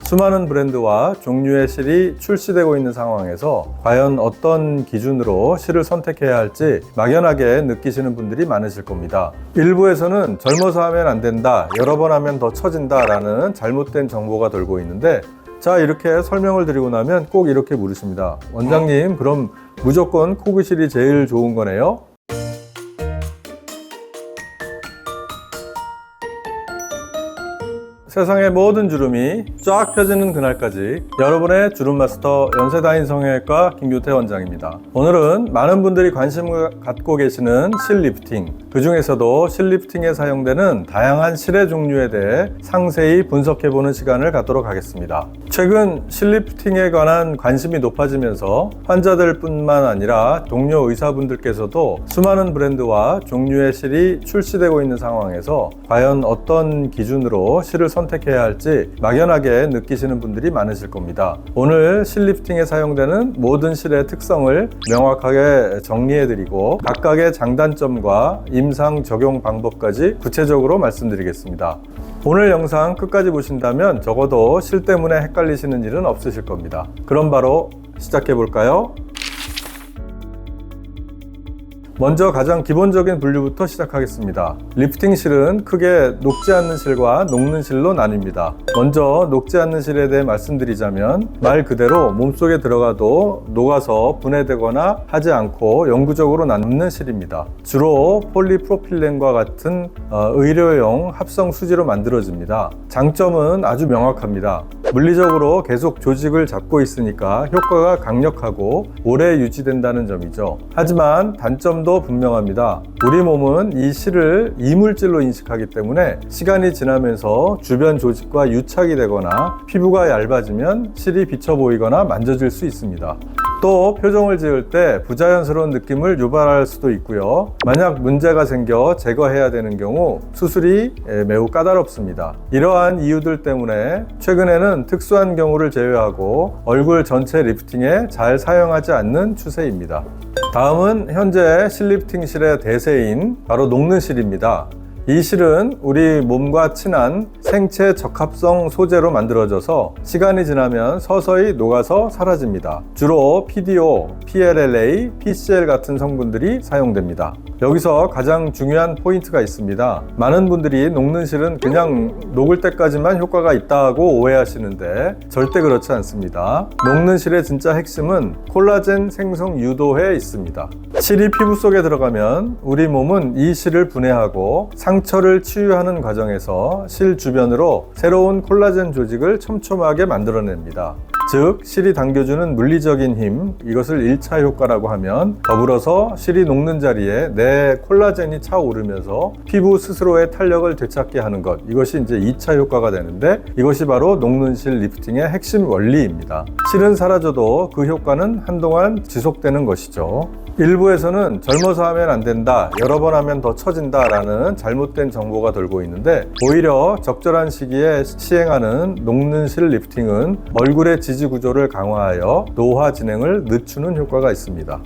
수많은 브랜드와 종류의 실이 출시되고 있는 상황에서 과연 어떤 기준으로 실을 선택해야 할지 막연하게 느끼시는 분들이 많으실 겁니다. 일부에서는 젊어서 하면 안 된다, 여러 번 하면 더 처진다 라는 잘못된 정보가 돌고 있는데, 자, 이렇게 설명을 드리고 나면 꼭 이렇게 물으십니다. 원장님, 그럼 무조건 코그실이 제일 좋은 거네요? 세상의 모든 주름이 쫙 펴지는 그날까지, 여러분의 주름 마스터 연세다인 성형외과 김규태 원장입니다. 오늘은 많은 분들이 관심을 갖고 계시는 실 리프팅, 그 중에서도 실 리프팅에 사용되는 다양한 실의 종류에 대해 상세히 분석해보는 시간을 갖도록 하겠습니다. 최근 실 리프팅에 관한 관심이 높아지면서 환자들 뿐만 아니라 동료 의사분들께서도 수많은 브랜드와 종류의 실이 출시되고 있는 상황에서 과연 어떤 기준으로 실을 선택해야 할지 막연하게 느끼시는 분들이 많으실 겁니다. 오늘 실 리프팅에 사용되는 모든 실의 특성을 명확하게 정리해드리고 각각의 장단점과 임상 적용 방법까지 구체적으로 말씀드리겠습니다. 오늘 영상 끝까지 보신다면 적어도 실 때문에 헷갈리시는 일은 없으실 겁니다. 그럼 바로 시작해 볼까요? 먼저 가장 기본적인 분류부터 시작하겠습니다. 리프팅 실은 크게 녹지 않는 실과 녹는 실로 나뉩니다. 먼저 녹지 않는 실에 대해 말씀드리자면 말 그대로 몸속에 들어가도 녹아서 분해되거나 하지 않고 영구적으로 남는 실입니다. 주로 폴리프로필렌과 같은 의료용 합성 수지로 만들어집니다. 장점은 아주 명확합니다. 물리적으로 계속 조직을 잡고 있으니까 효과가 강력하고 오래 유지된다는 점이죠. 하지만 단점도 분명합니다. 우리 몸은 이 실을 이물질로 인식하기 때문에 시간이 지나면서 주변 조직과 유착이 되거나 피부가 얇아지면 실이 비쳐 보이거나 만져질 수 있습니다. 또 표정을 지을 때 부자연스러운 느낌을 유발할 수도 있고요. 만약 문제가 생겨 제거해야 되는 경우 수술이 매우 까다롭습니다. 이러한 이유들 때문에 최근에는 특수한 경우를 제외하고 얼굴 전체 리프팅에 잘 사용하지 않는 추세입니다. 다음은 현재 실 리프팅 실의 대세인 바로 녹는 실입니다. 이 실은 우리 몸과 친한 생체 적합성 소재로 만들어져서 시간이 지나면 서서히 녹아서 사라집니다. 주로 PDO, PLLA, PCL 같은 성분들이 사용됩니다. 여기서 가장 중요한 포인트가 있습니다. 많은 분들이 녹는 실은 그냥 녹을 때까지만 효과가 있다고 오해하시는데 절대 그렇지 않습니다. 녹는 실의 진짜 핵심은 콜라겐 생성 유도에 있습니다. 실이 피부 속에 들어가면 우리 몸은 이 실을 분해하고 상처를 치유하는 과정에서 실 주변으로 새로운 콜라겐 조직을 촘촘하게 만들어냅니다. 즉, 실이 당겨주는 물리적인 힘, 이것을 1차 효과라고 하면, 더불어서 실이 녹는 자리에 내 콜라겐이 차오르면서 피부 스스로의 탄력을 되찾게 하는 것, 이것이 이제 2차 효과가 되는데, 이것이 바로 녹는 실 리프팅의 핵심 원리입니다. 실은 사라져도 그 효과는 한동안 지속되는 것이죠. 일부에서는 젊어서 하면 안 된다, 여러 번 하면 더 처진다 라는 잘못된 정보가 돌고 있는데, 오히려 적절한 시기에 시행하는 녹는 실 리프팅은 얼굴의 지지 구조를 강화하여 노화 진행을 늦추는 효과가 있습니다.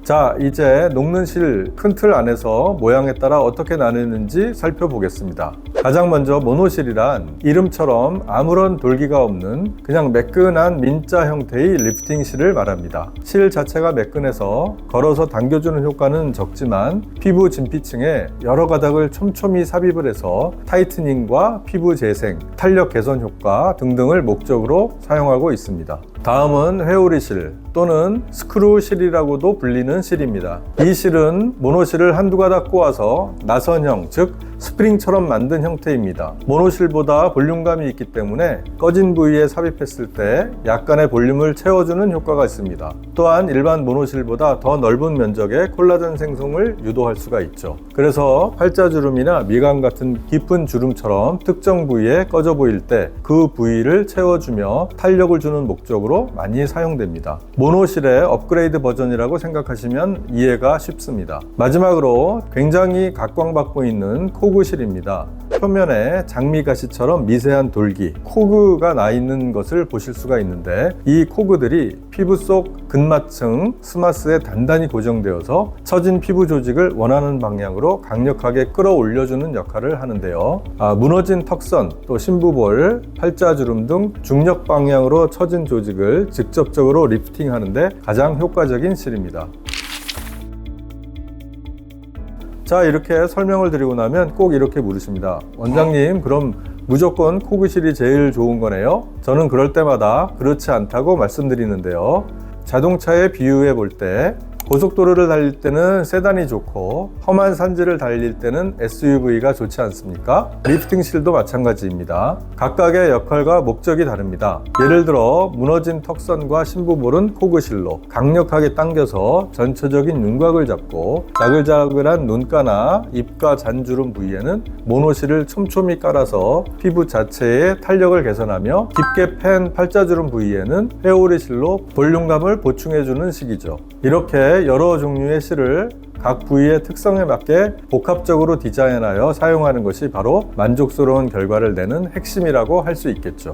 자, 이제 녹는 실 큰 틀 안에서 모양에 따라 어떻게 나뉘는지 살펴보겠습니다. 가장 먼저 모노실이란 이름처럼 아무런 돌기가 없는 그냥 매끈한 민자 형태의 리프팅 실을 말합니다. 실 자체가 매끈해서 걸어서 당겨주는 효과는 적지만 피부 진피층에 여러 가닥을 촘촘히 삽입을 해서 타이트닝과 피부 재생, 탄력 개선 효과 등등을 목적으로 사용하고 있습니다. 다음은 회오리 실 또는 스크루 실이라고도 불리는 실입니다. 이 실은 모노실을 한두 가닥 꼬아서 나선형, 즉 스프링처럼 만든 형태입니다. 모노실보다 볼륨감이 있기 때문에 꺼진 부위에 삽입했을 때 약간의 볼륨을 채워주는 효과가 있습니다. 또한 일반 모노실보다 더 넓은 면적의 콜라겐 생성을 유도할 수가 있죠. 그래서 팔자주름이나 미간 같은 깊은 주름처럼 특정 부위에 꺼져 보일 때 그 부위를 채워주며 탄력을 주는 목적으로 많이 사용됩니다. 모노실의 업그레이드 버전이라고 생각하시면 이해가 쉽습니다. 마지막으로 굉장히 각광받고 있는 코그실입니다. 표면에 장미가시처럼 미세한 돌기, 코그가 나 있는 것을 보실 수가 있는데, 이 코그들이 피부 속 근막층 스마스에 단단히 고정되어서 처진 피부 조직을 원하는 방향으로 강력하게 끌어올려주는 역할을 하는데요. 무너진 턱선, 또 심부볼, 팔자주름 등 중력 방향으로 처진 조직을 직접적으로 리프팅하는데 가장 효과적인 실입니다. 자, 이렇게 설명을 드리고 나면 꼭 이렇게 물으십니다. 원장님, 그럼 무조건 코그실이 제일 좋은 거네요? 저는 그럴 때마다 그렇지 않다고 말씀드리는데요. 자동차에 비유해 볼 때 고속도로를 달릴 때는 세단이 좋고 험한 산지를 달릴 때는 SUV가 좋지 않습니까? 리프팅 실도 마찬가지입니다. 각각의 역할과 목적이 다릅니다. 예를 들어 무너진 턱선과 심부볼은 코그실로 강력하게 당겨서 전체적인 윤곽을 잡고, 자글자글한 눈가나 입가 잔주름 부위에는 모노실을 촘촘히 깔아서 피부 자체의 탄력을 개선하며, 깊게 팬 팔자주름 부위에는 회오리실로 볼륨감을 보충해주는 식이죠. 이렇게 여러 종류의 실을 각 부위의 특성에 맞게 복합적으로 디자인하여 사용하는 것이 바로 만족스러운 결과를 내는 핵심이라고 할 수 있겠죠.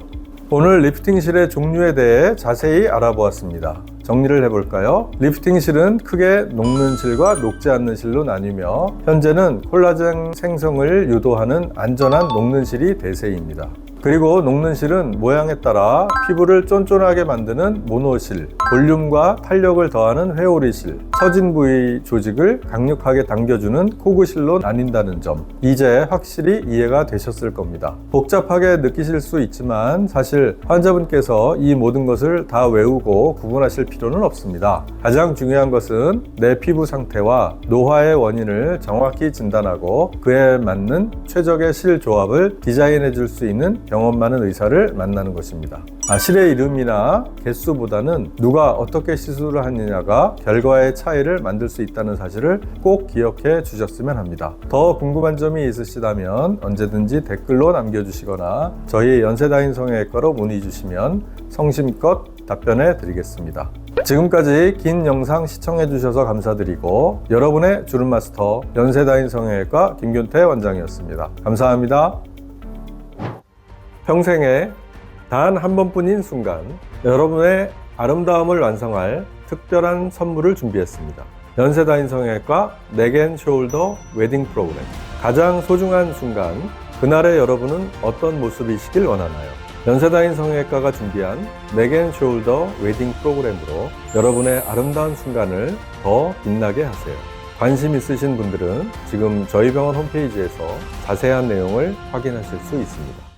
오늘 리프팅 실의 종류에 대해 자세히 알아보았습니다. 정리를 해볼까요? 리프팅 실은 크게 녹는 실과 녹지 않는 실로 나뉘며, 현재는 콜라겐 생성을 유도하는 안전한 녹는 실이 대세입니다. 그리고 녹는 실은 모양에 따라 피부를 쫀쫀하게 만드는 모노실, 볼륨과 탄력을 더하는 회오리실, 처진 부위 조직을 강력하게 당겨주는 코그실로 나뉜다는 점, 이제 확실히 이해가 되셨을 겁니다. 복잡하게 느끼실 수 있지만 사실 환자분께서 이 모든 것을 다 외우고 구분하실 필요는 없습니다. 가장 중요한 것은 내 피부 상태와 노화의 원인을 정확히 진단하고 그에 맞는 최적의 실 조합을 디자인해 줄 수 있는 경험 많은 의사를 만나는 것입니다. 실의 이름이나 개수보다는 누가 어떻게 시술을 하느냐가 결과의 차이를 만들 수 있다는 사실을 꼭 기억해 주셨으면 합니다. 더 궁금한 점이 있으시다면 언제든지 댓글로 남겨주시거나 저희 연세다인 성형외과로 문의 주시면 성심껏 답변해 드리겠습니다. 지금까지 긴 영상 시청해 주셔서 감사드리고, 여러분의 주름 마스터 연세다인 성형외과 김균태 원장이었습니다. 감사합니다. 평생에 단 한 번뿐인 순간, 여러분의 아름다움을 완성할 특별한 선물을 준비했습니다. 연세다인 성형외과 넥앤숄더 웨딩 프로그램. 가장 소중한 순간, 그날의 여러분은 어떤 모습이시길 원하나요? 연세다인 성형외과가 준비한 넥앤숄더 웨딩 프로그램으로 여러분의 아름다운 순간을 더 빛나게 하세요. 관심 있으신 분들은 지금 저희 병원 홈페이지에서 자세한 내용을 확인하실 수 있습니다.